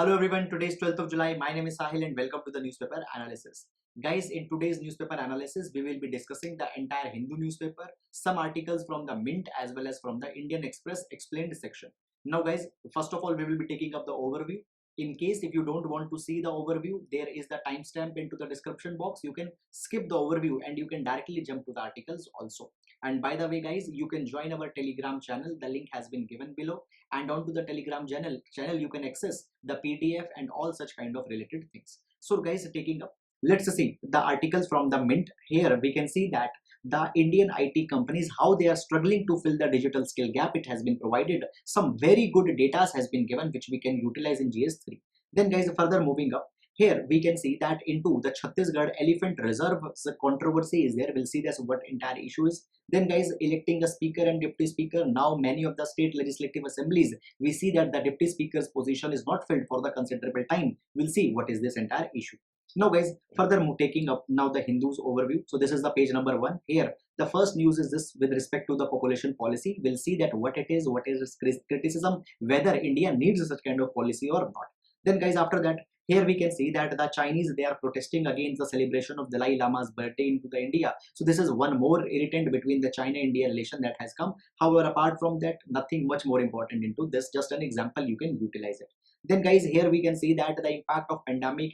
Hello everyone, today is 12th of July. My name is Sahil and welcome to the newspaper analysis. Guys, in today's newspaper analysis, we will be discussing the entire Hindu newspaper, some articles from the Mint as well as from the Indian Express explained section. Now guys, first of all, we will be taking up the overview. In case if you don't want to see the overview, there is the timestamp into the description box. You can skip the overview and you can directly jump to the articles also. And by the way guys, you can join our Telegram channel. The link has been given below. And onto the Telegram channel you can access the PDF and all such kind of related things. So guys, taking up, let's see the articles from the Mint. Here we can see that the Indian IT companies, how they are struggling to fill the digital skill gap. It has been provided some very good data has been given which we can utilize in GS3. Then guys, further moving up, here we can see that into the Chhattisgarh Elephant Reserve controversy is there. We'll see this what entire issue is. Then guys, electing a speaker and deputy speaker. Now many of the state legislative assemblies, we see that the deputy speaker's position is not filled for the considerable time. We'll see what is this entire issue. Now guys, further taking up now the Hindus overview. So this is the page number 1. Here the first news is this with respect to the population policy. We'll see that what it is, what is its criticism, whether India needs such kind of policy or not. Then guys, after that, here we can see that the Chinese, they are protesting against the celebration of Dalai Lama's birthday into the India. So this is one more irritant between the China-India relation that has come. However, apart from that, nothing much more important into this. Just an example, you can utilize it. Then guys, here we can see that the impact of pandemic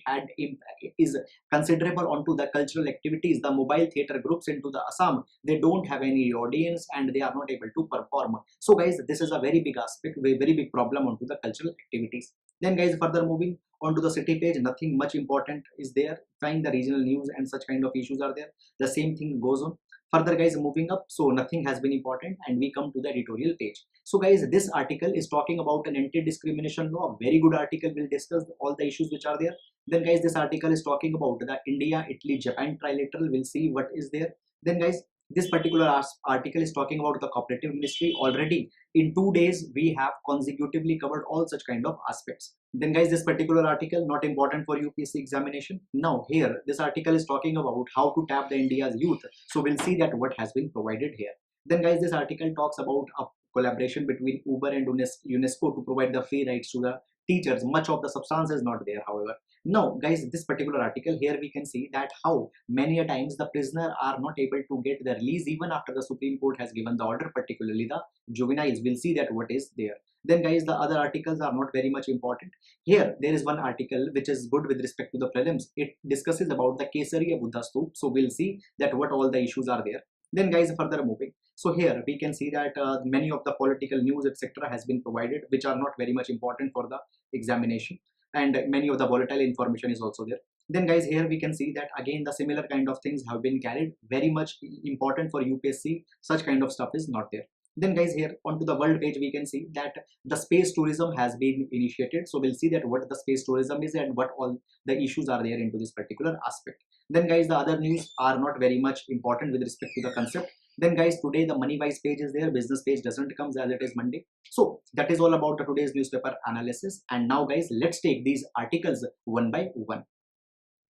is considerable onto the cultural activities. The mobile theater groups into the Assam, they don't have any audience and they are not able to perform. So guys, this is a very big aspect, very big problem onto the cultural activities. Then guys, further moving onto the city page, nothing much important is there. Find the regional news and such kind of issues are there. The same thing goes on. Further guys, moving up, so nothing has been important and we come to the editorial page. So guys, this article is talking about an anti-discrimination law. Very good article. Will discuss all the issues which are there. Then guys, this article is talking about the India, Italy, Japan trilateral. We'll see what is there. Then guys, this particular article is talking about the cooperative ministry. Already in 2 days we have consecutively covered all such kind of aspects. Then guys, this particular article not important for UPSC examination. Now here this article is talking about how to tap the India's youth. So we'll see that what has been provided here. Then guys, this article talks about a collaboration between Uber and UNESCO to provide the free rides to the teachers. Much of the substance is not there, however. Now guys, this particular article here we can see that how many a times the prisoner are not able to get the release even after the Supreme Court has given the order, particularly the juveniles. We'll see that what is there. Then guys, the other articles are not very much important. Here there is one article which is good with respect to the prelims. It discusses about the Kesaria Buddha stupa. So we'll see that what all the issues are there. Then guys, further moving, so here we can see that many of the political news etc has been provided which are not very much important for the examination, and many of the volatile information is also there. Then guys, here we can see that again the similar kind of things have been carried. Very much important for UPSC, such kind of stuff is not there. Then guys, here onto the world page we can see that the space tourism has been initiated. So we'll see that what the space tourism is and what all the issues are there into this particular aspect. Then guys, the other news are not very much important with respect to the concept. Then guys, today the money wise page is there, business page doesn't come as it is Monday. So that is all about the today's newspaper analysis. And now guys, let's take these articles one by one.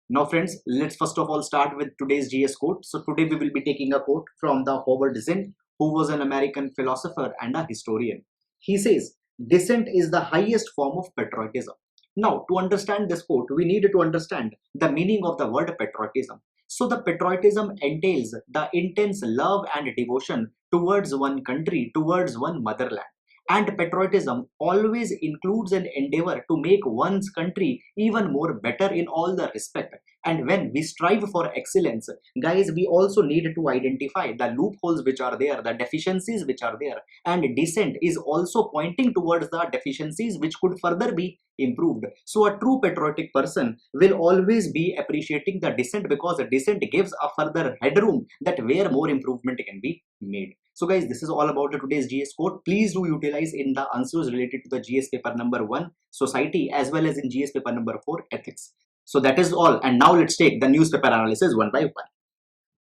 Now friends, let's first of all start with today's GS quote. So today we will be taking a quote from the Howard Zinn, who was an American philosopher and a historian. He says, "Dissent is the highest form of patriotism." Now, to understand this quote, we need to understand the meaning of the word patriotism. So the patriotism entails the intense love and devotion towards one country, towards one motherland. And patriotism always includes an endeavor to make one's country even more better in all the respect. And when we strive for excellence, guys, we also need to identify the loopholes which are there, the deficiencies which are there. And dissent is also pointing towards the deficiencies which could further be improved. So a true patriotic person will always be appreciating the dissent, because the dissent gives a further headroom that where more improvement can be made. So guys, this is all about today's GS quote. Please do utilize in the answers related to the GS paper number 1, society, as well as in GS paper number 4, ethics. So that is all. And now let's take the newspaper analysis one by one.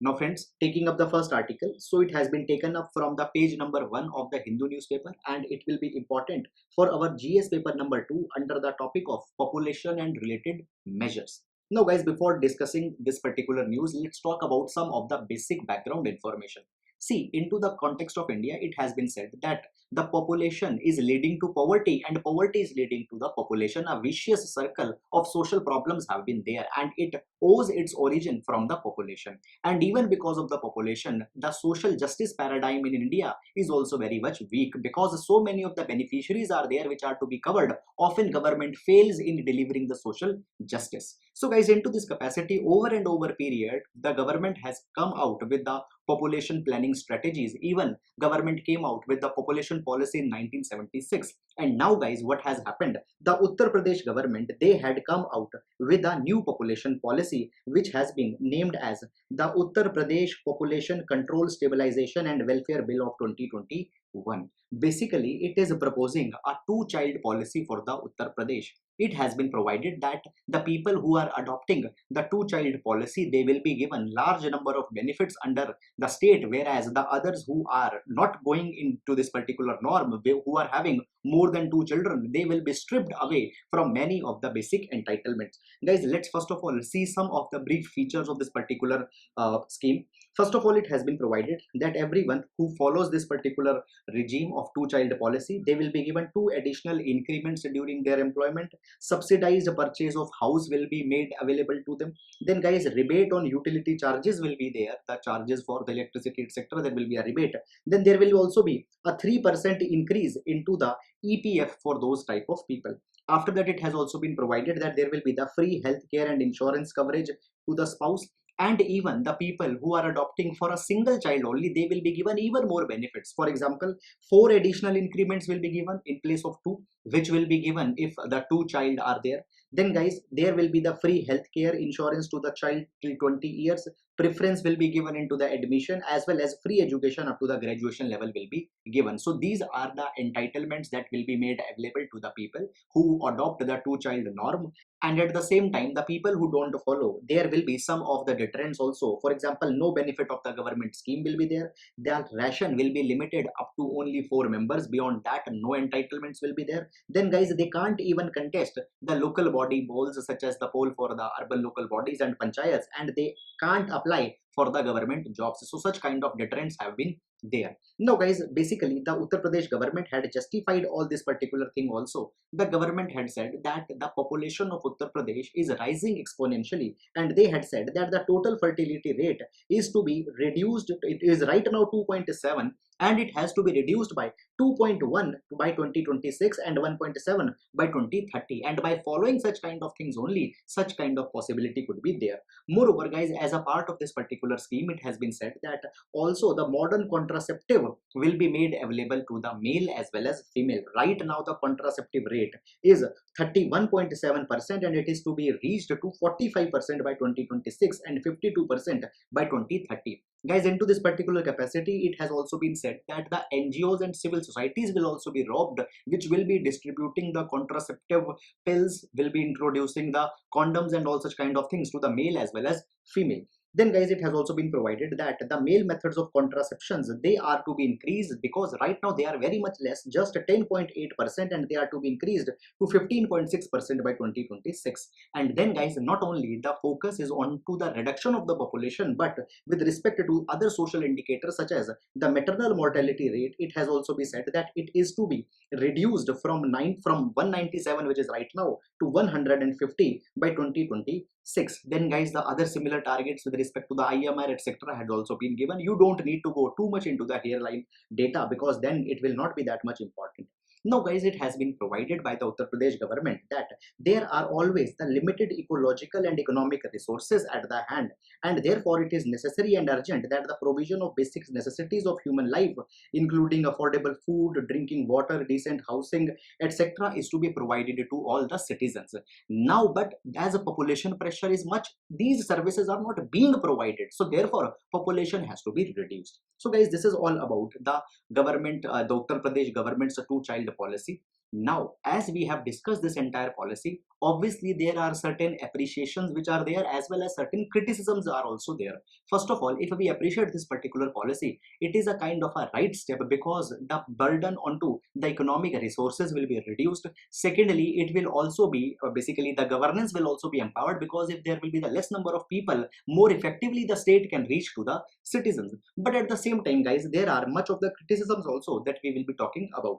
Now friends, taking up the first article, so it has been taken up from the page number 1 of the Hindu newspaper, and it will be important for our GS paper number 2 under the topic of population and related measures. Now guys, before discussing this particular news, let's talk about some of the basic background information. See, into the context of India, it has been said that the population is leading to poverty, and poverty is leading to the population. A vicious circle of social problems have been there, and it owes its origin from the population. And even because of the population, the social justice paradigm in India is also very much weak, because so many of the beneficiaries are there which are to be covered. Often government fails in delivering the social justice. So guys, into this capacity, over and over period, the government has come out with the population planning strategies. Even government came out with the population policy in 1976. And now guys, what has happened? The Uttar Pradesh government, they had come out with a new population policy which has been named as the Uttar Pradesh Population Control Stabilization and Welfare Bill of 2021. Basically, it is proposing a two-child policy for the Uttar Pradesh. It has been provided that the people who are adopting the two-child policy, they will be given large number of benefits under the state, whereas the others who are not going into this particular norm, who are having more than two children, they will be stripped away from many of the basic entitlements. Guys, let's first of all see some of the brief features of this particular scheme. First of all, it has been provided that everyone who follows this particular regime of two-child policy, they will be given 2 additional increments during their employment. Subsidized purchase of house will be made available to them. Then guys, rebate on utility charges will be there. The charges for the electricity etc., there will be a rebate. Then there will also be a 3% increase into the EPF for those type of people. After that, it has also been provided that there will be the free health care and insurance coverage to the spouse. And even the people who are adopting for a single child only, they will be given even more benefits. For example, 4 additional increments will be given in place of 2, which will be given if the 2 child are there. Then guys, there will be the free healthcare insurance to the child till 20 years. Preference will be given into the admission, as well as free education up to the graduation level will be given. So these are the entitlements that will be made available to the people who adopt the 2-child norm. And at the same time, the people who don't follow, there will be some of the deterrents also. For example, no benefit of the government scheme will be there. The ration will be limited up to only 4 members. Beyond that, no entitlements will be there. Then guys, they can't even contest the local body polls, such as the poll for the urban local bodies and panchayats, and they can't apply for the government jobs. So such kind of deterrents have been there. Now guys, basically the Uttar Pradesh government had justified all this particular thing also. The government had said that the population of Uttar Pradesh is rising exponentially, and they had said that the total fertility rate is to be reduced. It is right now 2.7, and it has to be reduced by 2.1 by 2026 and 1.7 by 2030. And by following such kind of things only, such kind of possibility could be there. Moreover guys, as a part of this particular scheme, it has been said that also the modern contraceptive will be made available to the male as well as female. Right now the contraceptive rate is 31.7%, and it is to be reached to 45% by 2026 and 52% by 2030. Guys, into this particular capacity, it has also been said that the NGOs and civil societies will also be robbed, which will be distributing the contraceptive pills, will be introducing the condoms and all such kind of things to the male as well as female. Then guys, it has also been provided that the male methods of contraceptions, they are to be increased, because right now they are very much less, just 10.8%, and they are to be increased to 15.6% by 2026. And then guys, not only the focus is on to the reduction of the population, but with respect to other social indicators such as the maternal mortality rate, it has also been said that it is to be reduced from 197, which is right now, to 150 by 2026. Then guys, the other similar targets with respect to the IMR etc. had also been given. You don't need to go too much into the hairline data, because then it will not be that much important. Now guys, it has been provided by the Uttar Pradesh government that there are always the limited ecological and economic resources at the hand, and therefore it is necessary and urgent that the provision of basic necessities of human life, including affordable food, drinking water, decent housing etc., is to be provided to all the citizens. Now, but as a population pressure is much, these services are not being provided, so therefore population has to be reduced. So guys, this is all about the government, the Uttar Pradesh government's two-child policy. Now, as we have discussed this entire policy, obviously there are certain appreciations which are there as well as certain criticisms are also there. First of all, if we appreciate this particular policy, it is a kind of a right step because the burden onto the economic resources will be reduced. Secondly, it will also be basically the governance will also be empowered, because if there will be the less number of people, more effectively the state can reach to the citizens. But at the same time, guys, there are much of the criticisms also that we will be talking about.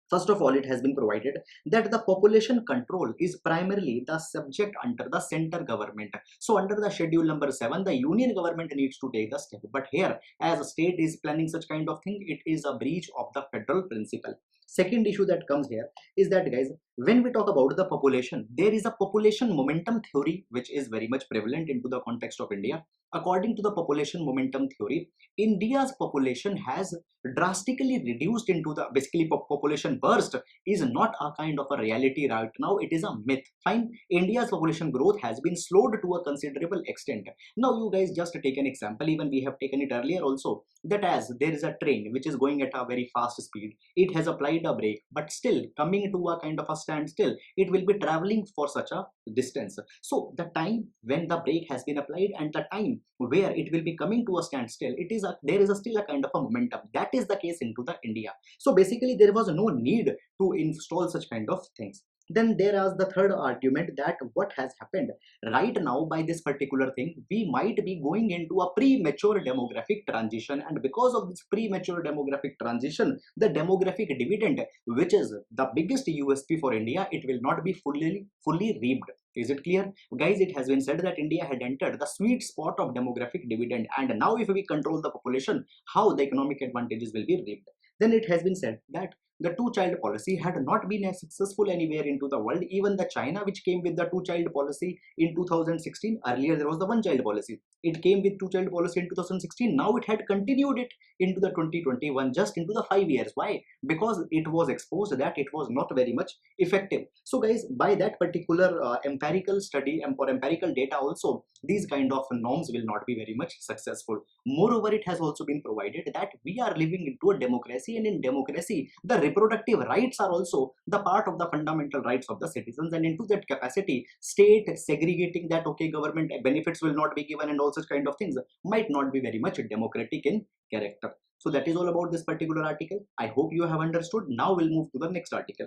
First of all, it has been provided that the population control is primarily the subject under the center government. So under the schedule number 7, the union government needs to take the step. But here, as a state is planning such kind of thing, it is a breach of the federal principle. Second issue that comes here is that, guys, when we talk about the population, there is a population momentum theory which is very much prevalent into the context of India. According to the population momentum theory, India's population has drastically reduced into the basically population burst is not a kind of a reality right now. It is a myth. Fine, India's population growth has been slowed to a considerable extent. Now you guys just take an example, even we have taken it earlier also, that as there is a train which is going at a very fast speed, it has applied a brake, but still coming to a kind of a standstill, it will be traveling for such a distance. So the time when the brake has been applied and the time where it will be coming to a standstill, there is still a kind of a momentum. That is the case into the India. So basically there was no need to install such kind of things. Then there is the third argument that what has happened right now by this particular thing, we might be going into a premature demographic transition, and because of this premature demographic transition, the demographic dividend, which is the biggest USP for India, it will not be fully reaped. Is it clear? Guys, it has been said that India had entered the sweet spot of demographic dividend, and now if we control the population, how the economic advantages will be reaped. Then it has been said that the two-child policy had not been as successful anywhere into the world. Even the China, which came with the two-child policy in 2016, earlier there was the one-child policy. It came with two-child policy in 2016. Now it had continued it into the 2021, just into the 5 years. Why? Because it was exposed that it was not very much effective. So guys, by that particular empirical study and for empirical data also, these kind of norms will not be very much successful. Moreover, it has also been provided that we are living into a democracy, and in democracy, the reproductive rights are also the part of the fundamental rights of the citizens, and into that capacity, state segregating that okay, government benefits will not be given and all such kind of things might not be very much democratic in character. So that is all about this particular article. I hope you have understood. Now we'll move to the next article.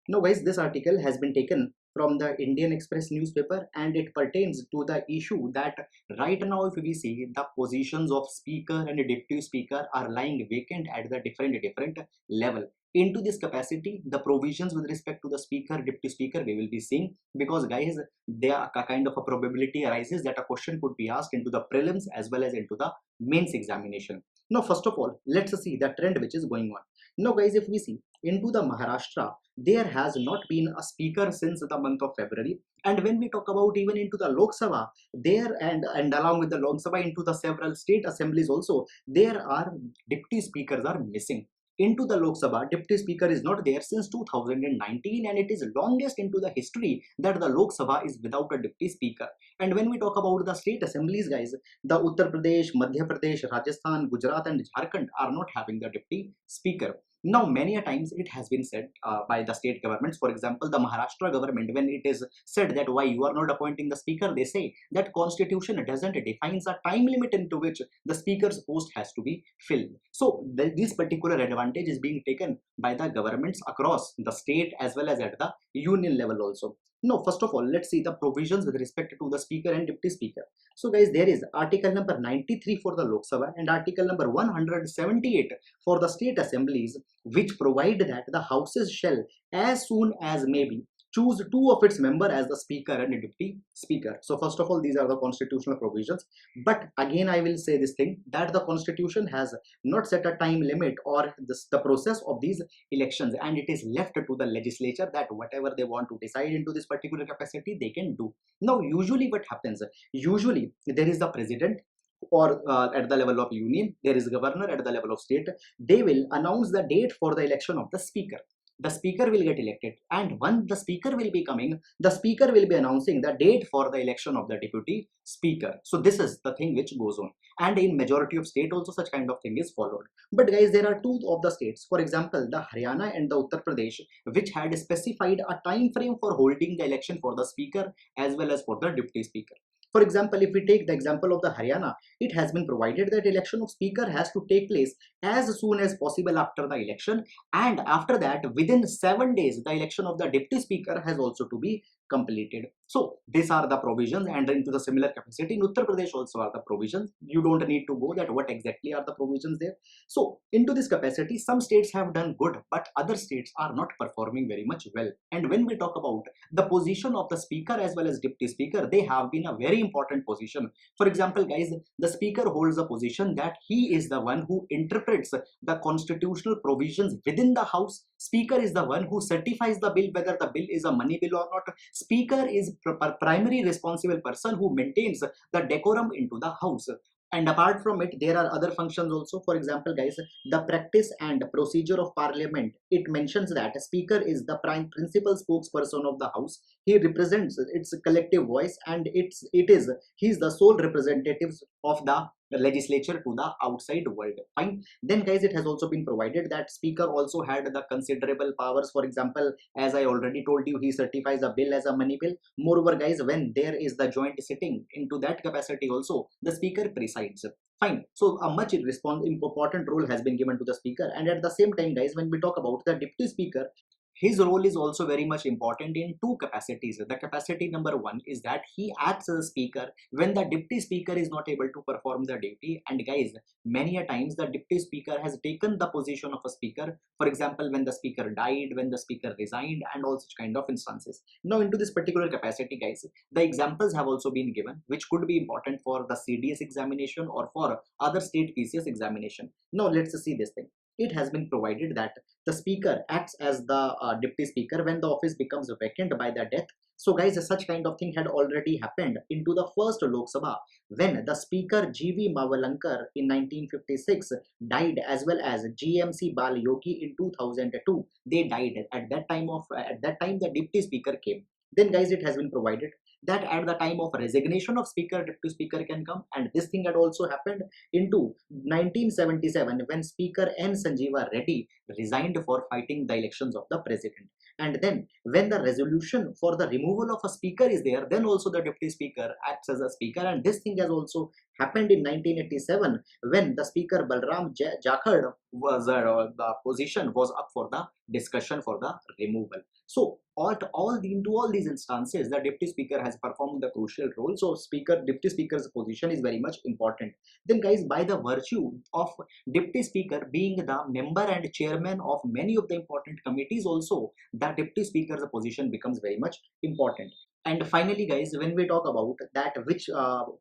Now guys, this article has been taken from the Indian Express newspaper, and it pertains to the issue that right now if we see, the positions of speaker and deputy speaker are lying vacant at the different level. Into this capacity, the provisions with respect to the speaker, deputy speaker, we will be seeing, because guys, there are a kind of a probability arises that a question could be asked into the prelims as well as into the mains examination. Now first of all, let's see the trend which is going on. Now guys, if we see into the Maharashtra, there has not been a speaker since the month of February. And when we talk about even into the Lok Sabha, there and along with the Lok Sabha, into the several state assemblies also, there are deputy speakers are missing. Into the Lok Sabha, deputy speaker is not there since 2019, and it is longest into the history that the Lok Sabha is without a deputy speaker. And when we talk about the state assemblies, guys, the Uttar Pradesh, Madhya Pradesh, Rajasthan, Gujarat and Jharkhand are not having the deputy speaker. Now, many a times it has been said by the state governments, for example, the Maharashtra government, when it is said that why you are not appointing the speaker, they say that constitution doesn't define a time limit into which the speaker's post has to be filled. So this particular advantage is being taken by the governments across the state as well as at the union level also. Now, first of all, let's see the provisions with respect to the speaker and deputy speaker. So guys, there is article number 93 for the Lok Sabha and article number 178 for the state assemblies, which provide that the houses shall, as soon as may be, choose two of its members as the speaker and deputy speaker. So first of all, these are the constitutional provisions. But again, I will say this thing, that the constitution has not set a time limit or the process of these elections, and it is left to the legislature that whatever they want to decide into this particular capacity, they can do. Now, usually what happens? Usually there is the president, or at the level of union, there is governor at the level of state. They will announce the date for the election of the speaker. the speaker will get elected, and when the speaker will be coming, the speaker will be announcing the date for the election of the deputy speaker. So this is the thing which goes on, and in majority of state also such kind of thing is followed. But guys, there are two of the states, for example the Haryana and the Uttar Pradesh, which had specified a time frame for holding the election for the speaker as well as for the deputy speaker. For example, if we take the example of the Haryana, it has been provided that election of speaker has to take place as soon as possible after the election, and after that within 7 days the election of the deputy speaker has also to be completed. So these are the provisions, and into the similar capacity in Uttar Pradesh also are the provisions. You don't need to go that what exactly are the provisions there. So into this capacity, some states have done good, but other states are not performing very much well. And when we talk about the position of the speaker as well as deputy speaker, they have been a very important position. For example guys, the speaker holds a position that he is the one who interprets the constitutional provisions within the house. Speaker is the one who certifies the bill, whether the bill is a money bill or not. Speaker is primary responsible person who maintains the decorum into the house. And apart from it, there are other functions also. For example guys, the practice and procedure of parliament, it mentions that a speaker is the principal spokesperson of the house. He represents its collective voice, and he's the sole representative of the legislature to the outside world. Fine. Then guys, it has also been provided that speaker also had the considerable powers. For example, as I already told you, he certifies a bill as a money bill. Moreover guys, when there is the joint sitting, into that capacity also the speaker presides. Fine. So a much important role has been given to the speaker. And at the same time guys, when we talk about the deputy speaker, his role is also very much important in two capacities. The capacity number one is that he acts as a speaker when the deputy speaker is not able to perform the duty. And guys, many a times the deputy speaker has taken the position of a speaker. For example, when the speaker died, when the speaker resigned, and all such kind of instances. Now into this particular capacity guys, the examples have also been given, which could be important for the CDS examination or for other state PCS examination. Now let's see this thing. It has been provided that the speaker acts as the deputy speaker when the office becomes vacant by the death. So guys, such kind of thing had already happened into the first Lok Sabha when the speaker G.V. Mavalankar in 1956 died, as well as GMC Bal Yogi in 2002. They died at that time. The deputy speaker came. Then guys, it has been provided that at the time of resignation of speaker, deputy speaker can come, and this thing had also happened into 1977 when speaker N. Sanjeeva Reddy resigned for fighting the elections of the president. And then when the resolution for the removal of a speaker is there, then also the deputy speaker acts as a speaker, and this thing has also happened in 1987 when the speaker Balram Jakhad was the position was up for the discussion for the removal. So into all these instances, the deputy speaker has performed the crucial role. So deputy speaker's position is very much important. Then guys, by the virtue of deputy speaker being the member and chairman of many of the important committees also, the deputy speaker's position becomes very much important. And finally guys, when we talk about that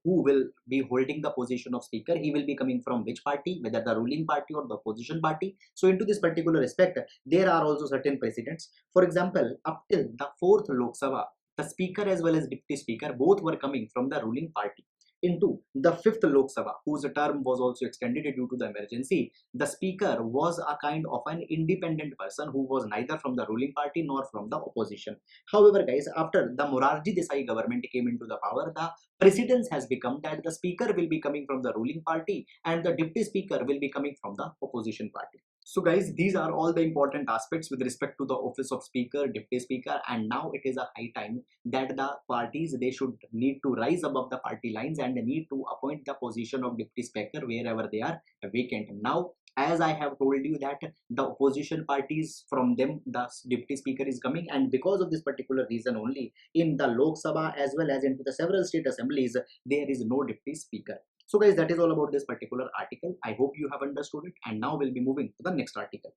who will be holding the position of speaker, he will be coming from which party, whether the ruling party or the opposition party. So into this particular respect, there are also certain precedents. For example, up till the 4th Lok Sabha, the speaker as well as deputy speaker both were coming from the ruling party. Into the 5th Lok Sabha, whose term was also extended due to the emergency, the speaker was a kind of an independent person who was neither from the ruling party nor from the opposition. However guys, after the Morarji Desai government came into the power, the precedence has become that the speaker will be coming from the ruling party and the deputy speaker will be coming from the opposition party. So guys, these are all the important aspects with respect to the office of speaker, deputy speaker, and now it is a high time that the parties, they should need to rise above the party lines and need to appoint the position of deputy speaker wherever they are vacant. Now, as I have told you that the opposition parties, from them the deputy speaker is coming, and because of this particular reason only, in the Lok Sabha as well as into the several state assemblies, there is no deputy speaker. So guys, that is all about this particular article. I hope you have understood it, and now we'll be moving to the next article.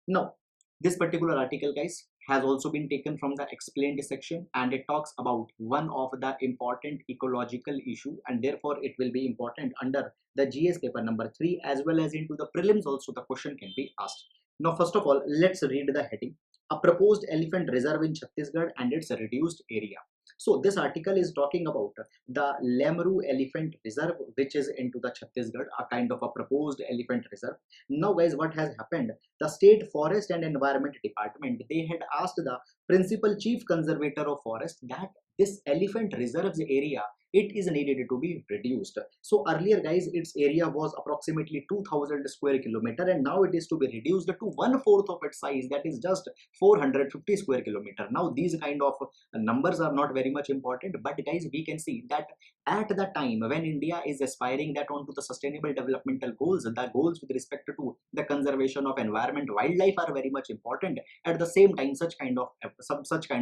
Now, this particular article guys has also been taken from the explained section, and it talks about one of the important ecological issue, and therefore it will be important under the GS paper number 3 as well as into the prelims also the question can be asked. Now first of all, let's read the heading. A proposed elephant reserve in Chhattisgarh and its reduced area. So this article is talking about the Lemru Elephant Reserve, which is into the Chhattisgarh, a kind of a proposed elephant reserve. Now guys, what has happened? The State Forest and Environment Department, they had asked the Principal Chief Conservator of Forest that this elephant reserves area, it is needed to be reduced. So earlier guys, its area was approximately 2000 square kilometer, and now it is to be reduced to 1/4 of its size, that is just 450 square kilometer. Now these kind of numbers are not very much important, but guys, we can see that at the time when India is aspiring that onto the sustainable developmental goals, the goals with respect to the conservation of environment, wildlife are very much important. At the same time, such kind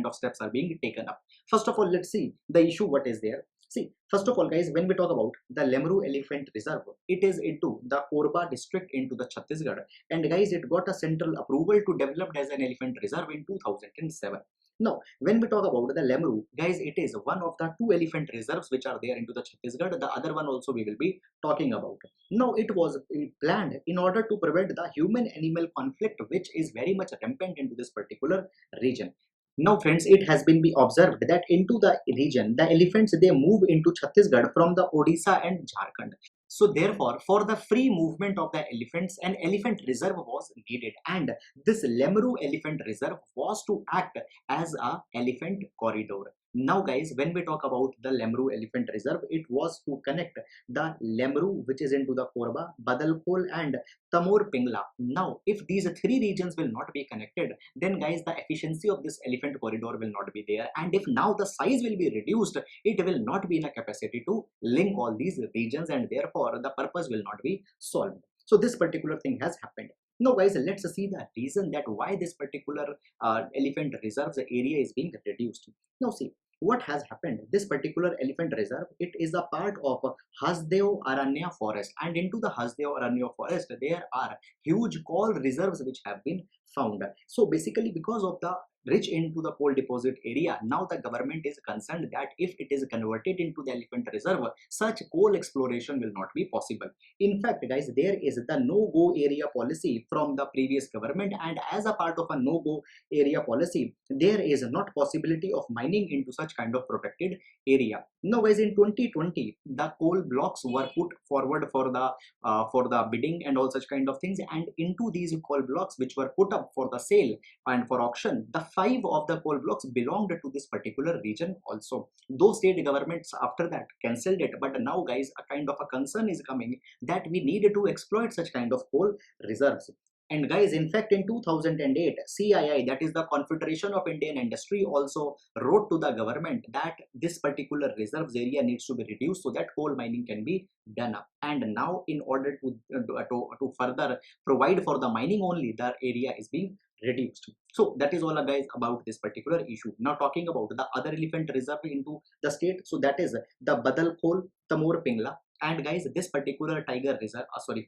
of steps are being taken up. First of all, let's see the issue what is there. See, first of all guys, when we talk about the Lemru Elephant Reserve, it is into the Korba district into the Chhattisgarh, and guys, it got a central approval to develop as an elephant reserve in 2007. Now, when we talk about the Lemru, guys, it is one of the two elephant reserves which are there into the Chhattisgarh. The other one also we will be talking about. Now, it was planned in order to prevent the human-animal conflict, which is very much rampant into this particular region. Now friends, it has been observed that into the region, the elephants, they move into Chhattisgarh from the Odisha and Jharkhand. So therefore, for the free movement of the elephants, an elephant reserve was needed, and this Lemru Elephant Reserve was to act as a elephant corridor. Now guys, when we talk about the Lemru Elephant Reserve, it was to connect the Lemru, which is into the Korba, Badalkhol and Tamor Pingla. Now, if these three regions will not be connected, then guys, the efficiency of this elephant corridor will not be there. And if now the size will be reduced, it will not be in a capacity to link all these regions, and therefore the purpose will not be solved. So this particular thing has happened. Now guys, let's see the reason that why this particular elephant reserves area is being reduced. Now see, what has happened? This particular elephant reserve, it is a part of Hasdeo Aranya forest, and into the Hasdeo Aranya forest there are huge coal reserves which have been found. So basically, because of the rich into the coal deposit area, now the government is concerned that if it is converted into the elephant reserve, such coal exploration will not be possible. In fact guys, there is the no-go area policy from the previous government, and as a part of a no-go area policy, there is not possibility of mining into such kind of protected area. Now guys, in 2020, the coal blocks were put forward for the bidding and all such kind of things, and into these coal blocks which were put up for the sale and for auction, the 5 of the coal blocks belonged to this particular region also. Those state governments after that cancelled it, but now guys, a kind of a concern is coming that we need to exploit such kind of coal reserves. And guys, in fact, in 2008, CII, that is the Confederation of Indian Industry, also wrote to the government that this particular reserves area needs to be reduced so that coal mining can be done up. And now, in order to further provide for the mining only, the area is being reduced. So that is all guys about this particular issue. Now talking about the other elephant reserve into the state, so that is the Badalkhol Tamor Pingla. And guys, this particular tiger reserve,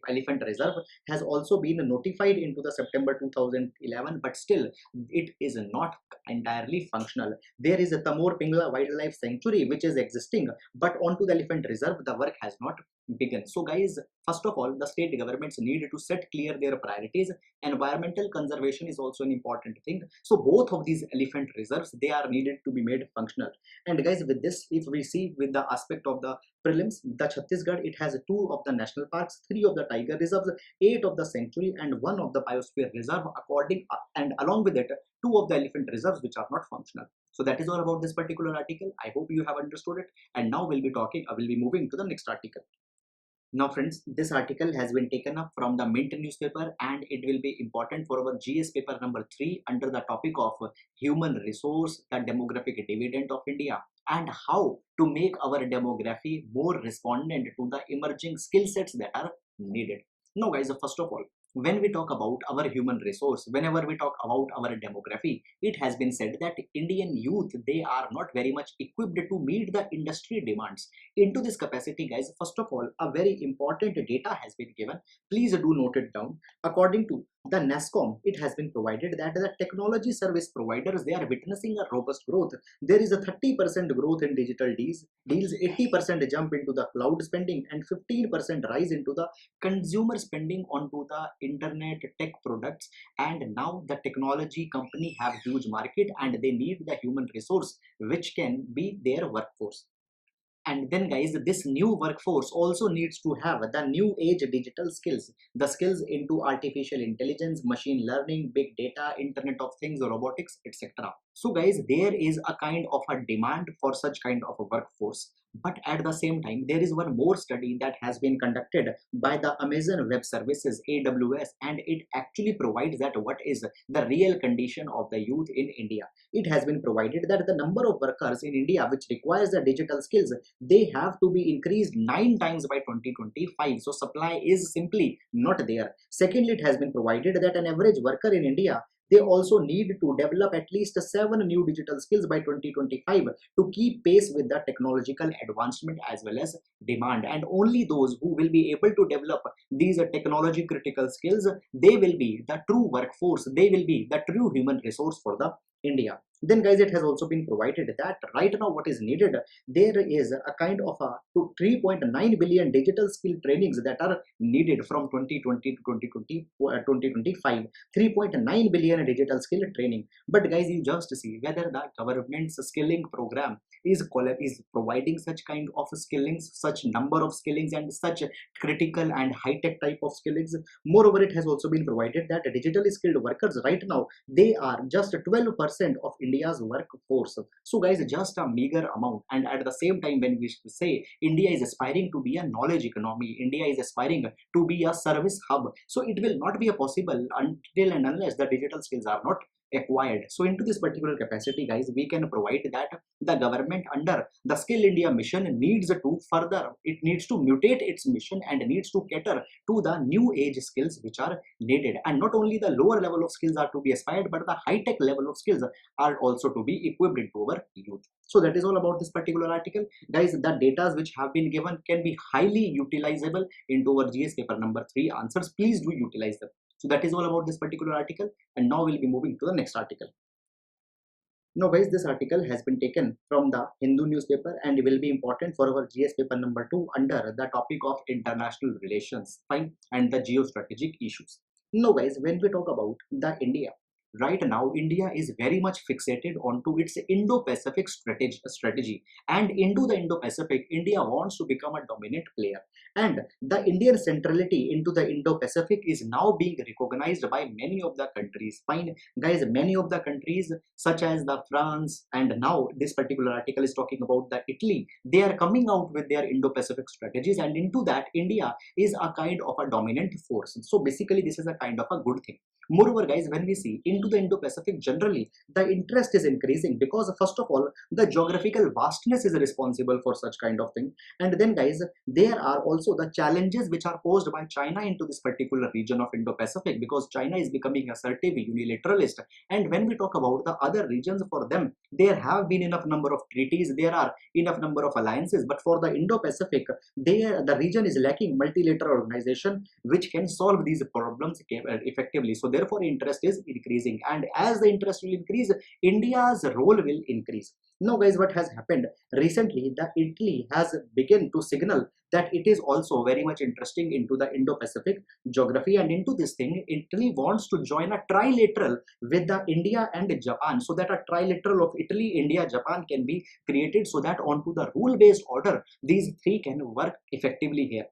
elephant reserve has also been notified into the September 2011, but still it is not entirely functional. There is a Tamor Pingla Wildlife Sanctuary which is existing, but onto the elephant reserve the work has not begun. So guys, first of all, the state governments need to set clear their priorities. Environmental conservation is also an important thing. So both of these elephant reserves, they are needed to be made functional. And guys, with this, if we see with the aspect of the prelims, the Chhattisgarh, it has 2 of the national parks, 3 of the tiger reserves, 8 of the sanctuary, and 1 of the biosphere reserve, and along with it 2 of the elephant reserves which are not functional. So that is all about this particular article. I hope you have understood it, and now we'll be moving to the next article. Now friends, this article has been taken up from the Mint newspaper, and it will be important for our GS paper number 3 under the topic of human resource, the demographic dividend of India, and how to make our demography more respondent to the emerging skill sets that are needed. Now guys, first of all, when we talk about our human resource, whenever we talk about our demography, it has been said that Indian youth, they are not very much equipped to meet the industry demands. Into this capacity guys, first of all, a very important data has been given. Please do note it down. According to the NASCOM, it has been provided that the technology service providers, they are witnessing a robust growth. There is a 30% growth in digital deals, 80% jump into the cloud spending, and 15% rise into the consumer spending onto the internet tech products. And now the technology company have huge market and they need the human resource which can be their workforce. And then guys, this new workforce also needs to have the new age digital skills, the skills into artificial intelligence, machine learning, big data, internet of things, robotics, etc. So guys, there is a kind of a demand for such kind of a workforce. But at the same time, there is one more study that has been conducted by the Amazon Web Services, AWS, and it actually provides that what is the real condition of the youth in India. It has been provided that the number of workers in India which requires the digital skills, they have to be increased 9 times by 2025. So supply is simply not there. Secondly, it has been provided that an average worker in India, they also need to develop at least 7 new digital skills by 2025 to keep pace with the technological advancement as well as demand. And only those who will be able to develop these technology critical skills, they will be the true workforce, they will be the true human resource for the India. Then guys, it has also been provided that right now what is needed, there is a kind of a 3.9 billion digital skill trainings that are needed from 2020 to 2025. 3.9 billion digital skill training. But guys, you just see whether the government's skilling program is providing such kind of skillings, such number of skillings, and such critical and high-tech type of skillings. Moreover, it has also been provided that digitally skilled workers right now, they are just 12% of India's workforce. So guys, just a meager amount. And at the same time, when we say India is aspiring to be a knowledge economy, India is aspiring to be a service hub, so it will not be possible until and unless the digital skills are not acquired. So into this particular capacity guys, we can provide that the government under the Skill India mission needs to further, it needs to mutate its mission and needs to cater to the new age skills which are needed. And not only the lower level of skills are to be aspired, but the high tech level of skills are also to be equipped into our youth. So that is all about this particular article guys. The data which have been given can be highly utilizable into our GS paper number 3 answers. Please do utilize them. So that is all about this particular article, and now we'll be moving to the next article. Now guys, this article has been taken from the Hindu newspaper and will be important for our GS paper number 2 under the topic of international relations, fine, and the geostrategic issues. Now guys, when we talk about the India, right now India is very much fixated onto its Indo-Pacific strategy, and into the Indo-Pacific, India wants to become a dominant player, and the Indian centrality into the Indo-Pacific is now being recognized by many of the countries. Fine guys, many of the countries such as the France, and now this particular article is talking about the Italy, they are coming out with their Indo-Pacific strategies, and into that India is a kind of a dominant force. So basically this is a kind of a good thing. Moreover guys, when we see into the Indo-Pacific, generally the interest is increasing because first of all the geographical vastness is responsible for such kind of thing, and then guys, there are also the challenges which are posed by China into this particular region of Indo-Pacific, because China is becoming assertive, unilateralist. And when we talk about the other regions, for them there have been enough number of treaties, there are enough number of alliances, but for the Indo-Pacific, the region is lacking multilateral organization which can solve these problems effectively. So therefore interest is increasing, and as the interest will increase, India's role will increase. Now guys, what has happened recently, the Italy has begun to signal that it is also very much interesting into the Indo-Pacific geography, and into this thing Italy wants to join a trilateral with the India and Japan, so that a trilateral of Italy, India, Japan can be created, so that onto the rule-based order these three can work effectively here.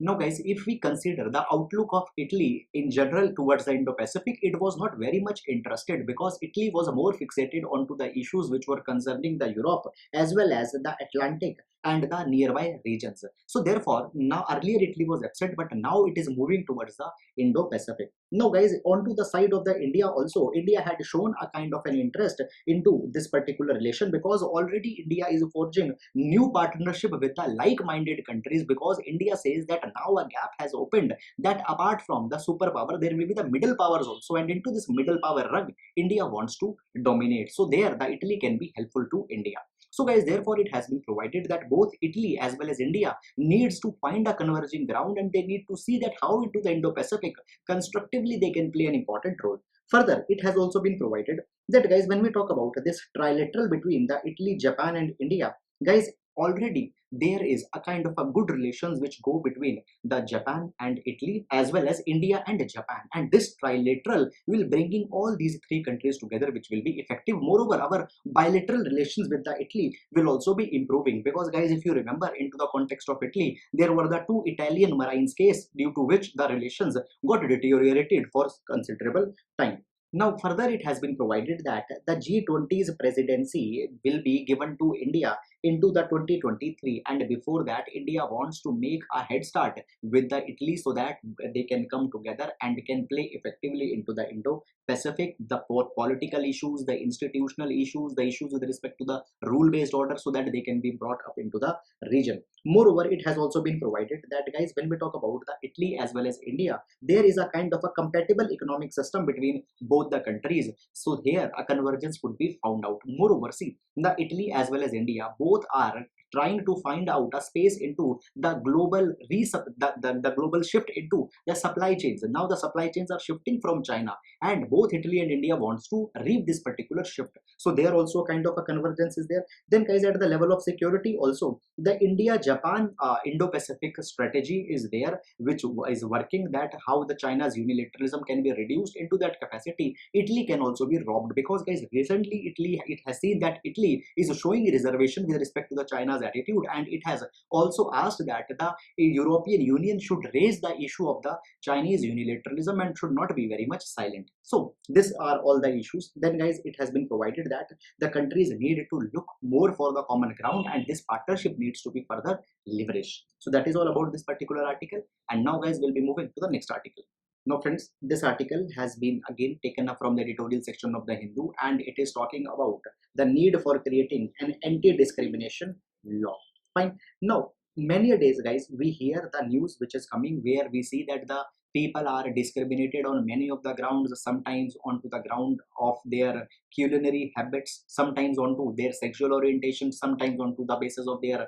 Now guys, if we consider the outlook of Italy in general towards the Indo-Pacific, it was not very much interested, because Italy was more fixated onto the issues which were concerning the Europe as well as the Atlantic and the nearby regions. So therefore, now earlier Italy was absent, but now it is moving towards the Indo-Pacific. Now guys, onto the side of the India also, India had shown a kind of an interest into this particular relation, because already India is forging new partnership with the like-minded countries, because India says that now a gap has opened, that apart from the superpower, there will be the middle powers also, and into this middle power rug, India wants to dominate. So there, the Italy can be helpful to India. So guys, therefore it has been provided that both Italy as well as India needs to find a converging ground, and they need to see that how into the Indo-Pacific constructively they can play an important role. Further, it has also been provided that guys, when we talk about this trilateral between the Italy, Japan and India, guys, already there is a kind of a good relations which go between the Japan and Italy as well as India and Japan, and this trilateral will bringing all these three countries together, which will be effective. Moreover, our bilateral relations with the Italy will also be improving, because guys, if you remember, into the context of Italy, there were the two Italian marines case due to which the relations got deteriorated for considerable time. Now, further, it has been provided that the G20's presidency will be given to India into the 2023, and before that, India wants to make a head start with the Italy so that they can come together and can play effectively into the Indo-Pacific, the political issues, the institutional issues, the issues with respect to the rule-based order, so that they can be brought up into the region. Moreover, it has also been provided that guys, when we talk about the Italy as well as India, there is a kind of a compatible economic system between both the countries. So here a convergence would be found out. Moreover, see, the Italy as well as India both are trying to find out a space into the global the global shift into the supply chains. Now the supply chains are shifting from China, and both Italy and India wants to reap this particular shift. So there also kind of a convergence is there. Then guys, at the level of security also, the India-Japan Indo-Pacific strategy is there, which is working, that how the China's unilateralism can be reduced into that capacity. Italy can also be robbed, because guys, recently it has seen that Italy is showing reservation with respect to the China's attitude, and it has also asked that the European Union should raise the issue of the Chinese unilateralism and should not be very much silent. So these are all the issues. Then guys, it has been provided that the countries need to look more for the common ground, and this partnership needs to be further leveraged. So that is all about this particular article, and now guys, we'll be moving to the next article. Now friends, this article has been again taken up from the editorial section of the Hindu, and it is talking about the need for creating an anti-discrimination law. Fine. Now, many a days guys, we hear the news which is coming where we see that the people are discriminated on many of the grounds, sometimes onto the ground of their culinary habits, sometimes onto their sexual orientation, sometimes onto the basis of their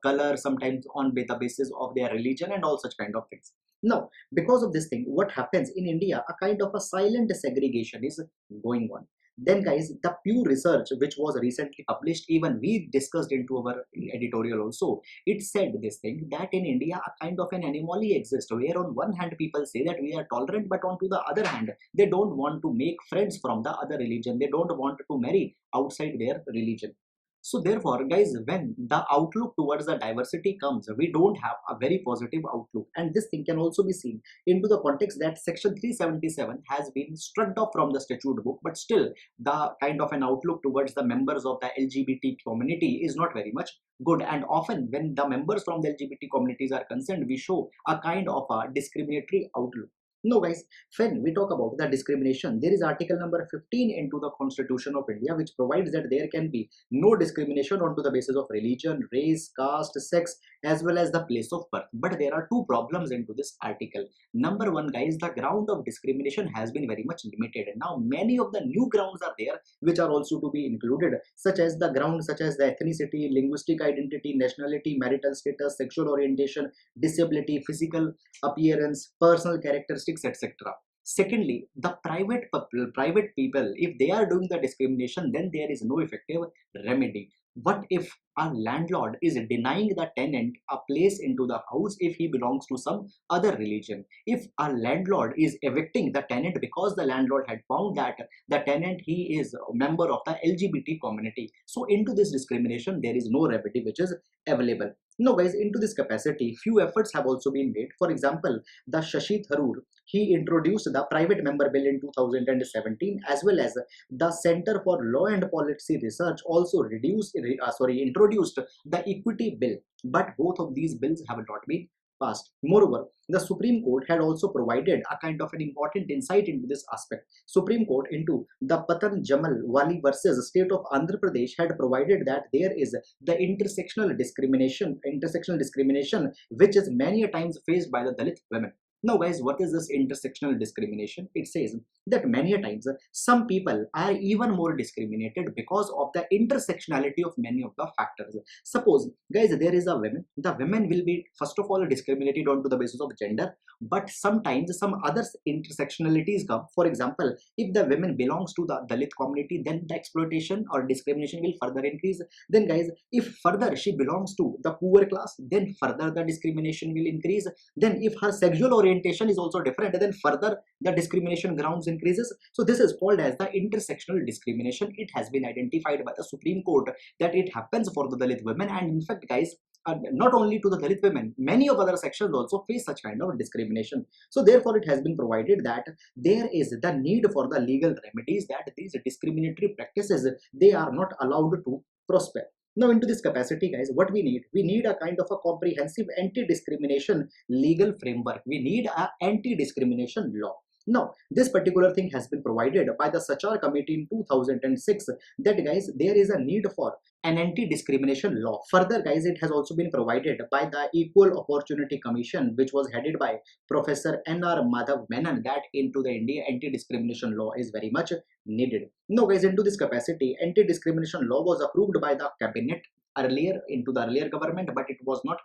color, sometimes on the basis of their religion, and all such kind of things. Now, because of this thing, what happens in India, a kind of a silent segregation is going on. Then guys, the Pew research which was recently published, even we discussed into our editorial also, it said this thing, that in India a kind of an anomaly exists, where on one hand people say that we are tolerant, but on to the other hand they don't want to make friends from the other religion, they don't want to marry outside their religion. So therefore guys, when the outlook towards the diversity comes, we don't have a very positive outlook, and this thing can also be seen into the context that section 377 has been struck off from the statute book, but still the kind of an outlook towards the members of the LGBT community is not very much good, and often when the members from the LGBT communities are concerned, we show a kind of a discriminatory outlook. No guys, when we talk about the discrimination, there is article number 15 into the Constitution of India, which provides that there can be no discrimination onto the basis of religion, race, caste, sex, as well as the place of birth. But there are two problems into this article. Number one guys, the ground of discrimination has been very much limited, and now many of the new grounds are there which are also to be included, such as the grounds such as the ethnicity, linguistic identity, nationality, marital status, sexual orientation, disability, physical appearance, personal characteristics, etc. Secondly, the private people, if they are doing the discrimination, then there is no effective remedy. What if a landlord is denying the tenant a place into the house if he belongs to some other religion? If a landlord is evicting the tenant because the landlord had found that the tenant, he is a member of the LGBT community, so into this discrimination there is no remedy which is available. No guys, into this capacity few efforts have also been made. For example, the Shashi Tharoor, he introduced the private member bill in 2017, as well as the Center for Law and Policy Research also introduced the equity bill, but both of these bills have not been passed. Moreover, the Supreme Court had also provided a kind of an important insight into this aspect. Supreme Court into the Patan Jamal Wali versus State of Andhra Pradesh had provided that there is the intersectional discrimination which is many a times faced by the Dalit women. Now guys, what is this intersectional discrimination? It says that many a times some people are even more discriminated because of the intersectionality of many of the factors. Suppose, guys, there is a woman. The women will be first of all discriminated on to the basis of gender, but sometimes some other intersectionalities come. For example, if the women belongs to the Dalit community, then the exploitation or discrimination will further increase. Then, guys, if further she belongs to the poor class, then further the discrimination will increase. Then if her sexual orientation is also different, then further the discrimination grounds increases. So this is called as the intersectional discrimination. It has been identified by the Supreme Court that it happens for the Dalit women, and in fact, guys, not only to the Dalit women, many of other sections also face such kind of discrimination. So therefore it has been provided that there is the need for the legal remedies, that these discriminatory practices, they are not allowed to prosper. Now, into this capacity, guys, what we need a kind of a comprehensive anti-discrimination legal framework. We need a anti-discrimination law. Now, this particular thing has been provided by the Sachar Committee in 2006, that, guys, there is a need for an anti-discrimination law. Further, guys, it has also been provided by the Equal Opportunity Commission, which was headed by Professor N.R. Madhav Menon, that into the India anti-discrimination law is very much needed. Now, guys, into this capacity, anti-discrimination law was approved by the cabinet earlier into the earlier government, but it was not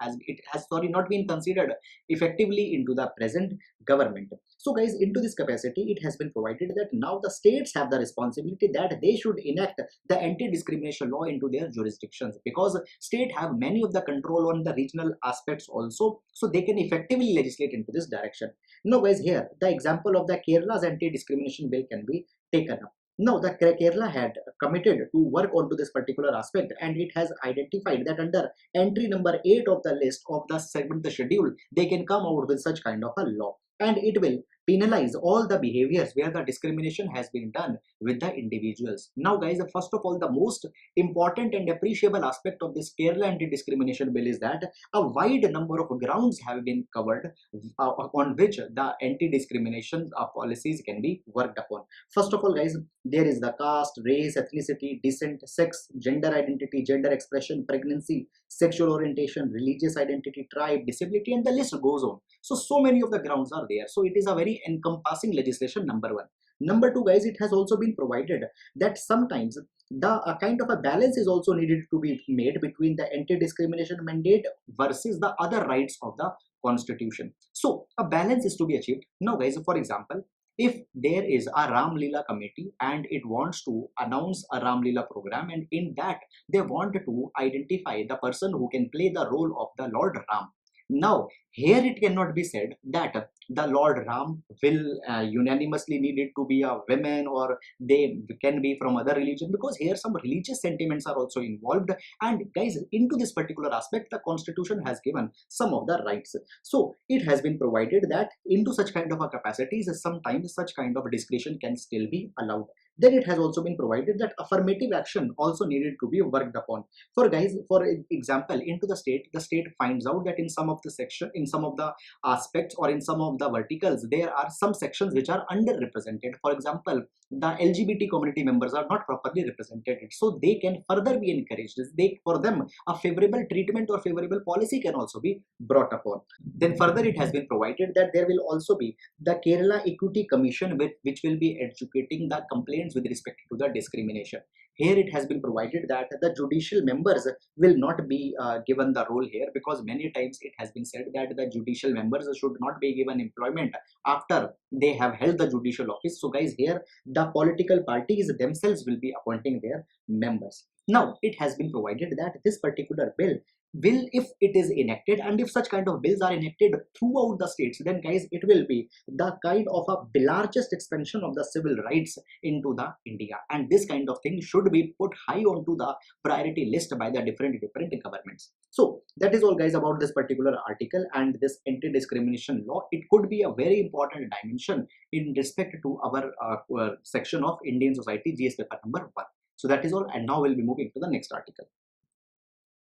not been considered effectively into the present government. So, guys, into this capacity, it has been provided that now the states have the responsibility that they should enact the anti-discrimination law into their jurisdictions, because state have many of the control on the regional aspects also, so they can effectively legislate into this direction. Now, guys, here the example of the Kerala's anti-discrimination bill can be taken up. Now, the Kerala had committed to work onto this particular aspect, and it has identified that under entry number 8 of the list of the 7th schedule, they can come out with such kind of a law, and it will penalize all the behaviors where the discrimination has been done with the individuals. Now, guys, first of all, the most important and appreciable aspect of this Kerala anti-discrimination bill is that a wide number of grounds have been covered on which the anti-discrimination policies can be worked upon. First of all, guys, there is the caste, race, ethnicity, descent, sex, gender identity, gender expression, pregnancy, sexual orientation, religious identity, tribe, disability, and the list goes on. So many of the grounds are there. So it is a very encompassing legislation, number one. Number two, guys, it has also been provided that sometimes the kind of a balance is also needed to be made between the anti-discrimination mandate versus the other rights of the constitution. So a balance is to be achieved. Now, guys, for example, if there is a Ram Leela committee and it wants to announce a Ram Leela program, and in that they want to identify the person who can play the role of the Lord Ram. Now, here it cannot be said that the Lord Ram will unanimously needed to be a woman, or they can be from other religion, because here some religious sentiments are also involved. And guys, into this particular aspect, the constitution has given some of the rights. So it has been provided that into such kind of a capacities, sometimes such kind of discretion can still be allowed. Then it has also been provided that affirmative action also needed to be worked upon. For example, into the state finds out that in some of the section, in some of the aspects, or in some of the verticals, there are some sections which are underrepresented. For example, the LGBT community members are not properly represented, so they can further be encouraged. For them, a favorable treatment or favorable policy can also be brought upon. Then further, it has been provided that there will also be the Kerala Equity Commission, which will be educating the complaints with respect to the discrimination. Here it has been provided that the judicial members will not be given the role here, because many times it has been said that the judicial members should not be given employment after they have held the judicial office. So, guys, here the political parties themselves will be appointing their members. Now, it has been provided that this particular bill will, if it is enacted, and if such kind of bills are enacted throughout the states, then, guys, it will be the kind of a largest expansion of the civil rights into the India, and this kind of thing should be put high onto the priority list by the different governments. So that is all, guys, about this particular article and this anti-discrimination law. It could be a very important dimension in respect to our section of Indian society GS paper number 1. So that is all, and now we'll be moving to the next article.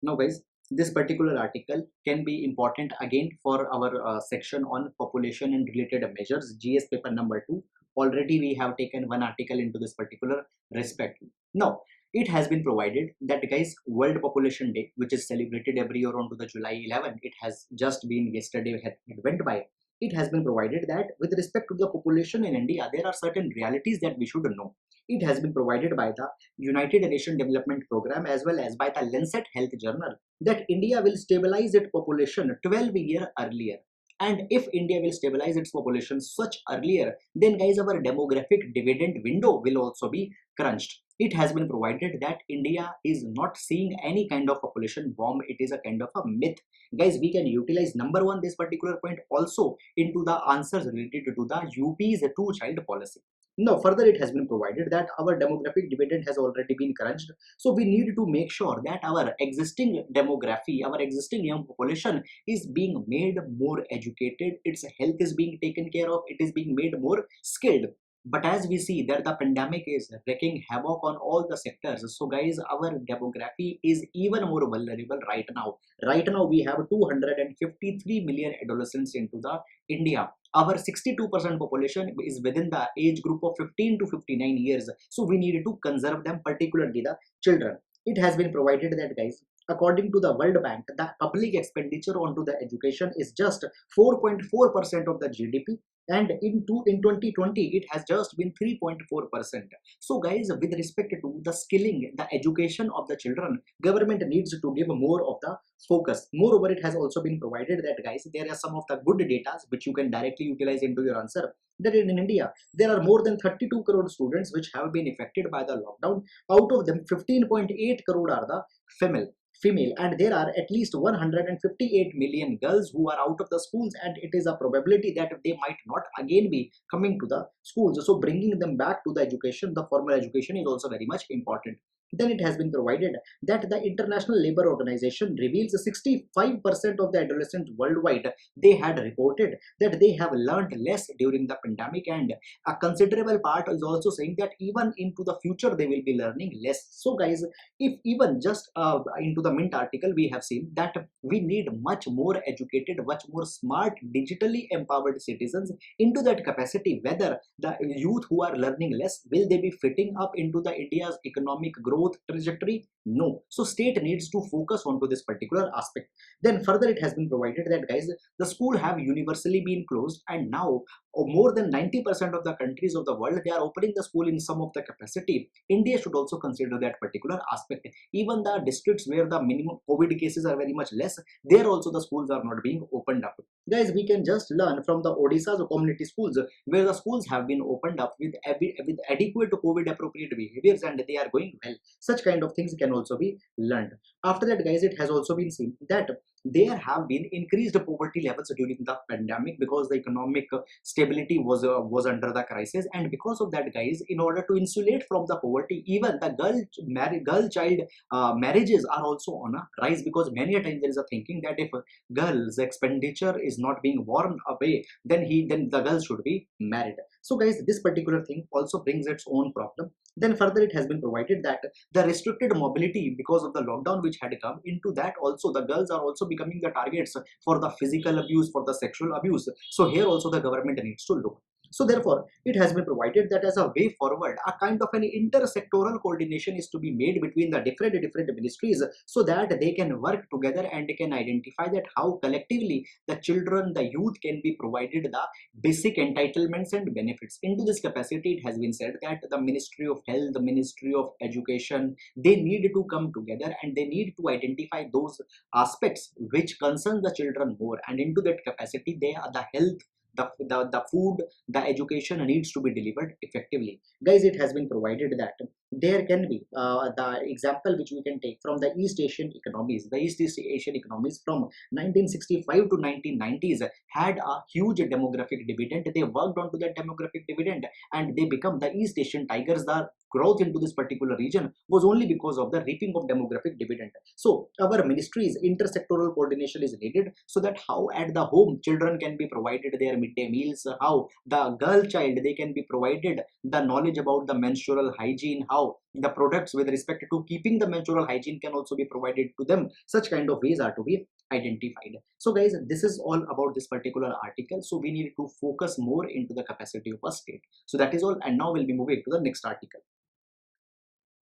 Now, guys, this particular article can be important again for our section on population and related measures, GS paper number 2. Already we have taken one article into this particular respect. Now, it has been provided that, guys, World Population Day, which is celebrated every year on to the July 11, it has just been yesterday, it went by. it has been provided that with respect to the population in India, there are certain realities that we should know. It has been provided by the United Nations Development Program as well as by the Lancet Health Journal that India will stabilize its population 12 years earlier. And if India will stabilize its population such earlier, then guys, our demographic dividend window will also be crunched. It has been provided that India is not seeing any kind of population bomb. It is a kind of a myth. Guys, we can utilize number one this particular point also into the answers related to the UP's two-child policy. Now, further it has been provided that our demographic dividend has already been crunched. So we need to make sure that our existing demography, our existing young population is being made more educated, its health is being taken care of, it is being made more skilled. But as we see that the pandemic is wreaking havoc on all the sectors, so guys, our demography is even more vulnerable right now. Right now, we have 253 million adolescents into the India. Our 62% population is within the age group of 15 to 59 years. So we need to conserve them, particularly the children. It has been provided that, guys, according to the World Bank, the public expenditure onto the education is just 4.4% of the GDP, and in 2020 it has just been 3.4%. So guys, with respect to the skilling, the education of the children, government needs to give more of the focus. Moreover, it has also been provided that, guys, there are some of the good data which you can directly utilize into your answer, that in India there are more than 32 crore students which have been affected by the lockdown. Out of them, 15.8 crore are the female, and there are at least 158 million girls who are out of the schools, and it is a probability that they might not again be coming to the schools. So bringing them back to the education, the formal education, is also very much important. Then it has been provided that the International Labour Organization reveals 65% of the adolescents worldwide, they had reported that they have learned less during the pandemic, and a considerable part is also saying that even into the future they will be learning less. So guys, if even just into the Mint article, we have seen that we need much more educated, much more smart, digitally empowered citizens into that capacity. Whether the youth who are learning less, will they be fitting up into the India's economic growth trajectory? No. So state needs to focus onto this particular aspect. Then further it has been provided that, guys, the school have universally been closed, and now more than 90% of the countries of the world, they are opening the school in some of the capacity. India should also consider that particular aspect. Even the districts where the minimum COVID cases are very much less, there also the schools are not being opened up. Guys, we can just learn from the Odisha's community schools, where the schools have been opened up with adequate COVID appropriate behaviors, and they are going well. Such kind of things can also be learned. After that, guys, it has also been seen that there have been increased poverty levels during the pandemic because the economic stability was under the crisis, and because of that, guys, in order to insulate from the poverty, even the girl child marriages are also on a rise, because many a times there is a thinking that if a girl's expenditure is not being worn away, then the girl should be married. So guys, this particular thing also brings its own problem. Then further it has been provided that the restricted mobility because of the lockdown which had come into that, also the girls are also becoming the targets for the physical abuse, for the sexual abuse. So here also the government needs to look. So therefore, it has been provided that as a way forward, a kind of an intersectoral coordination is to be made between the different ministries, so that they can work together and they can identify that how collectively the children, the youth can be provided the basic entitlements and benefits. Into this capacity, it has been said that the Ministry of Health, the Ministry of Education, they need to come together and they need to identify those aspects which concern the children more, and into that capacity, they are the health, the food, the education needs to be delivered effectively. Guys, it has been provided that there can be the example which we can take from the East Asian economies. The East Asian economies from 1965 to 1990s had a huge demographic dividend. They worked onto that demographic dividend and they become the East Asian tigers. The growth into this particular region was only because of the reaping of demographic dividend. So our ministries intersectoral coordination is needed, so that how at the home children can be provided their midday meals, how the girl child they can be provided the knowledge about the menstrual hygiene, how the products with respect to keeping the menstrual hygiene can also be provided to them. Such kind of ways are to be identified. So guys, this is all about this particular article. So we need to focus more into the capacity of a state. So that is all, and now we'll be moving to the next article.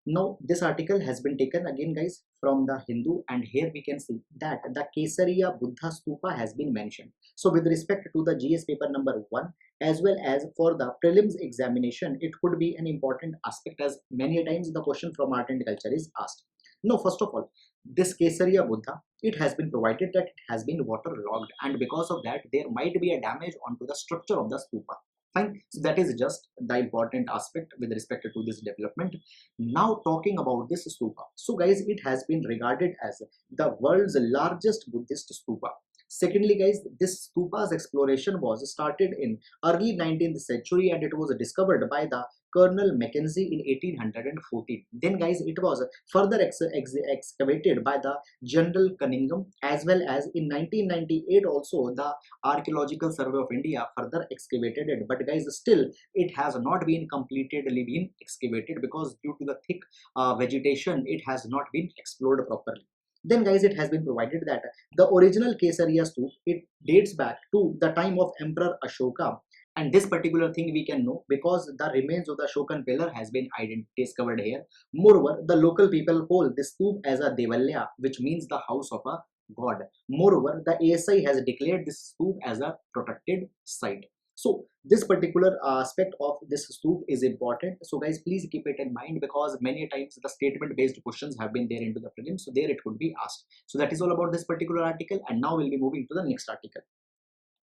Now, this article has been taken again, guys, from the Hindu, and here we can see that the Kesaria Buddha stupa has been mentioned. So, with respect to the GS paper number 1, as well as for the prelims examination, it could be an important aspect, as many times the question from art and culture is asked. Now, first of all, this Kesaria Buddha, it has been provided that it has been waterlogged, and because of that, there might be a damage onto the structure of the stupa. Fine. So that is just the important aspect with respect to this development. Now talking about this stupa. So guys, it has been regarded as the world's largest Buddhist stupa. Secondly, guys, this stupa's exploration was started in early 19th century, and it was discovered by the Colonel Mackenzie in 1814. Then, guys, it was further excavated by the General Cunningham, as well as in 1998 also the Archaeological Survey of India further excavated it. But guys, still it has not been completely been excavated because due to the thick vegetation, it has not been explored properly. Then guys, it has been provided that the original Kesaria stupa, it dates back to the time of Emperor Ashoka, and this particular thing we can know because the remains of the Ashokan pillar has been discovered here. Moreover, the local people call this stupa as a Devalya, which means the house of a god. Moreover, the ASI has declared this stupa as a protected site. So this particular aspect of this stupa is important. So guys, please keep it in mind because many times the statement based questions have been there into the prelims, so there it could be asked. So that is all about this particular article, and now we'll be moving to the next article.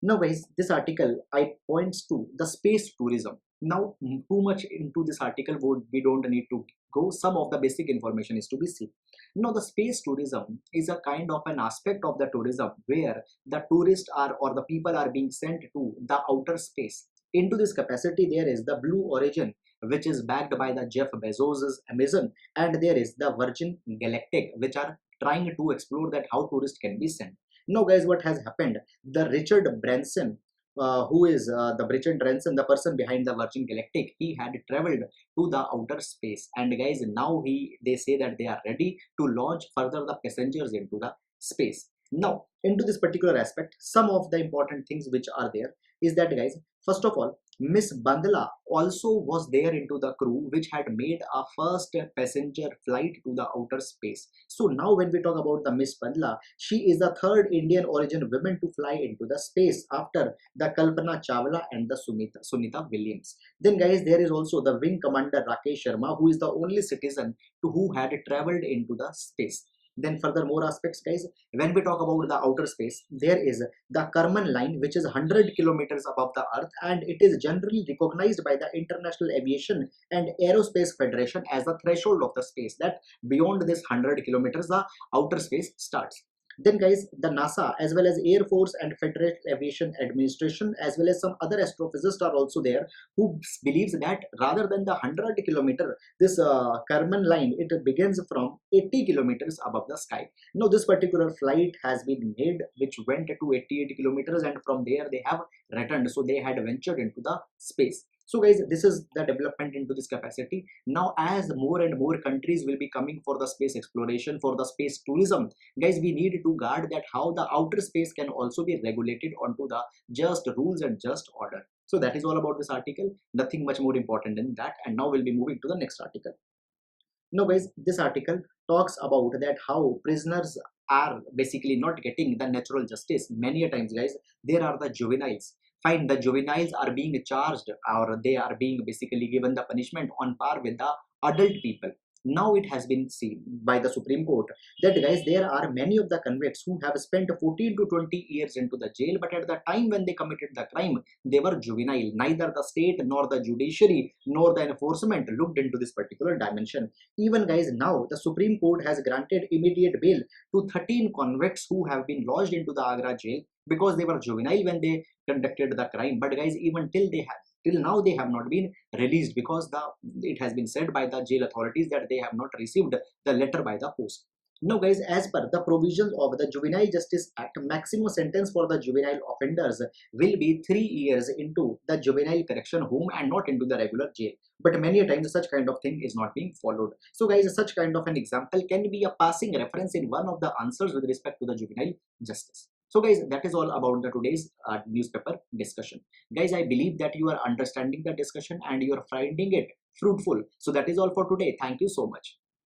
Now guys, this article I points to the space tourism. Now too much into this article we don't need to go. Some of the basic information is to be seen. Now the space tourism is a kind of an aspect of the tourism where the tourists are or the people are being sent to the outer space. Into this capacity there is the Blue Origin, which is backed by the Jeff Bezos's Amazon, and there is the Virgin Galactic, which are trying to explore that how tourists can be sent. Now guys, what has happened, the Richard Branson, who is the Richard Branson, the person behind the Virgin Galactic, he had traveled to the outer space, and guys, now they say that they are ready to launch further the passengers into the space. Now into this particular aspect, some of the important things which are there is that guys, first of all, Miss Bandla also was there into the crew which had made a first passenger flight to the outer space. So now when we talk about the Miss Bandla, she is the third Indian origin woman to fly into the space after the Kalpana Chawla and the Sunita Williams. Then guys, there is also the Wing Commander Rakesh Sharma, who is the only citizen who had traveled into the space. Then further more aspects guys, when we talk about the outer space, there is the Karman line, which is 100 kilometers above the earth, and it is generally recognized by the International Aviation and Aerospace Federation as the threshold of the space, that beyond this 100 kilometers the outer space starts. Then guys, the NASA as well as Air Force and Federal Aviation Administration as well as some other astrophysicists are also there who believes that rather than the 100 kilometer, this Karman line, it begins from 80 kilometers above the sky. Now this particular flight has been made which went to 88 kilometers, and from there they have returned, so they had ventured into the space. So guys, this is the development into this capacity. Now as more and more countries will be coming for the space exploration, for the space tourism, guys, we need to guard that how the outer space can also be regulated onto the just rules and just order. So that is all about this article, nothing much more important than that. And now we'll be moving to the next article. Now guys, this article talks about that how prisoners are basically not getting the natural justice. Many a times guys, there are the juveniles. Fine, the juveniles are being charged or they are being basically given the punishment on par with the adult people. Now it has been seen by the Supreme Court that guys, there are many of the convicts who have spent 14 to 20 years into the jail, but at the time when they committed the crime, they were juvenile. Neither the state nor the judiciary nor the enforcement looked into this particular dimension. Even guys, now the Supreme Court has granted immediate bail to 13 convicts who have been lodged into the Agra jail because they were juvenile when they conducted the crime. But guys, even till now they have not been released because it has been said by the jail authorities that they have not received the letter by the post. Now guys, as per the provisions of the Juvenile Justice Act, maximum sentence for the juvenile offenders will be 3 years into the juvenile correction home and not into the regular jail. But many a times such kind of thing is not being followed. So guys, such kind of an example can be a passing reference in one of the answers with respect to the juvenile justice. So guys, that is all about the today's newspaper discussion. Guys, I believe that you are understanding the discussion and you are finding it fruitful. So that is all for today. Thank you so much.